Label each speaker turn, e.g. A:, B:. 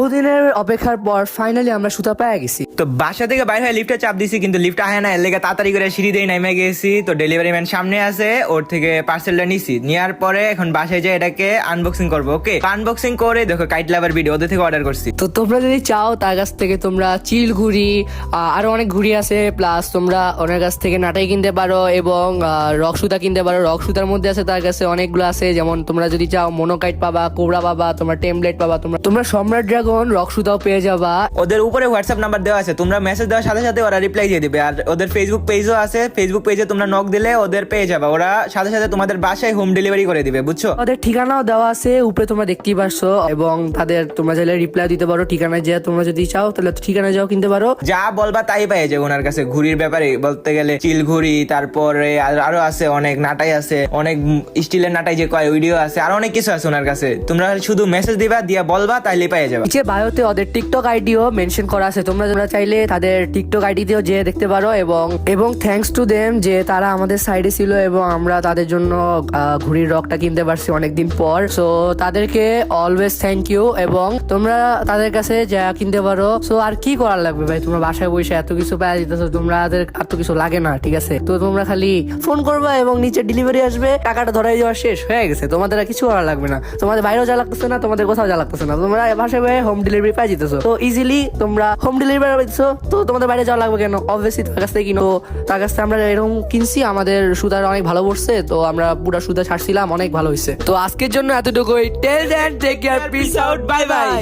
A: বহুদিনের অপেক্ষার পর ফাইনালি আমরা সুতা পেয়ে গেছি।
B: তো বাসা থেকে বাইরে হয়ে লিফটে চাপ দিছি, কিন্তু লিফট আহে না। এর লেগে তাড়াতাড়ি করে সিঁড়ি দিয়ে নেমে গেছি। তো ডেলিভারি ম্যান সামনে আছে, ওর থেকে পার্সেলটা নিছি। নেওয়ার পরে এখন বাসায় যাই এটাকে আনবক্সিং করবো। ওকে, আনবক্সিং করে দেখো কাইট লাভার ভিডিও ওদের থেকে অর্ডার করছি।
A: তো তোমরা যদি চাও তার কাছ থেকে তোমরা চিল ঘুড়ি, আরো অনেক ঘুড়ি আছে, প্লাস তোমরা ওনার কাছ থেকে নাটাই কিনতে পারো এবং রক সুতা কিনতে পারো। রক সুতার মধ্যে আছে তার কাছে অনেকগুলো আছে, যেমন তোমরা যদি চাও মোনোকাইট পাবা, কোবরা পাবা, তোমরা টেমপ্লেট পাবা, তোমরা সম্রাট ড্রাগন রক সুতাও পেয়ে যাবা।
B: ওদের উপরে হোয়াটসঅ্যাপ নাম্বার দেওয়া আছে, তোমরা মেসেজ দেওয়ার সাথে সাথে ওরা রিপ্লাই দিয়ে দিবে। আর ওদের ফেসবুক পেজও আছে, ফেসবুক পেজে তোমরা নক দিলে ওদের পেয়ে যাবে, ওরা সাথে সাথে তোমাদের বাসায় হোম ডেলিভারি করে দিবে, বুঝছো?
A: ওদের ঠিকানাও দেওয়া আছে উপরে, তোমরা দেখতেই পারছো। এবং তাদের তোমরা চাইলে রিপ্লাই দিতে পারো ঠিকানায় যে তোমরা যদি চাও তাহলে ঠিকানায় যাও কিনতে পারো।
B: যা বলবা তাই পেয়ে যাবে ওনার কাছে। ঘুড়ির ব্যাপারে বলতে গেলে চিল ঘুড়ি, তারপরে আরো আছে অনেক নাটাই আছে, অনেক স্টিলের নাটাই যে কয় ভিডিও আছে, আর অনেক কিছু আছে ওনার কাছে। তোমরা শুধু মেসেজ দিবা, দিয়া বলবা, তাইলে পেয়ে যাবে।
A: নিচে বায়োতে ওদের টিকটক আইডিও মেনশন করা আছে, তোমরা চাইলে তাদের টিকটক আইডিতেও যেয়ে দেখতে পারো। এবং থ্যাঙ্কস টু দেম যে তারা আমাদের সাইডে ছিল এবং আমরা তাদের জন্য ঘুড়ির রকটা কিনতে পারছি অনেকদিন পর। সো তাদেরকে অলওয়েজ থ্যাংক ইউ। এবং তোমরা তাদের কাছে যা কিনতে পারো। সো আর কি করার লাগবে ভাই, তোমরা বাসায় বসে এত কিছু পেয়ে যেতেছো, তোমাদের আর তো কিছু লাগে না, ঠিক আছে? তো তোমরা খালি ফোন করবা এবং নিচে ডেলিভারি আসবে, টাকাটা ধরাই দেওয়া শেষ হয়ে গেছে। তোমাদের আর কিছু করার লাগবে না, তোমাদের বাইরেও যা লাগতেছে না, তোমাদের কোথাও যা লাগতেছে না, তোমরা বাসায় বসে হোম ডেলিভারি পেয়ে যেতেছো। তো ইজিলি তোমরা হোম ডেলিভারি পাইছো, তো তোমাদের বাইরে যাওয়া লাগবে কেন? অবভিয়াসলি তার কাছ থেকে কিনো। তার কাছ থেকে আমরা এরকম কিনছি, আমাদের সুতার অনেক ভালো পড়ছে, তো আমরা পুরো সুতা ছাড়ছিলাম, অনেক ভালো হয়েছে। তো আজকের জন্য এতটুকুই। Till then, take care, peace out, bye by.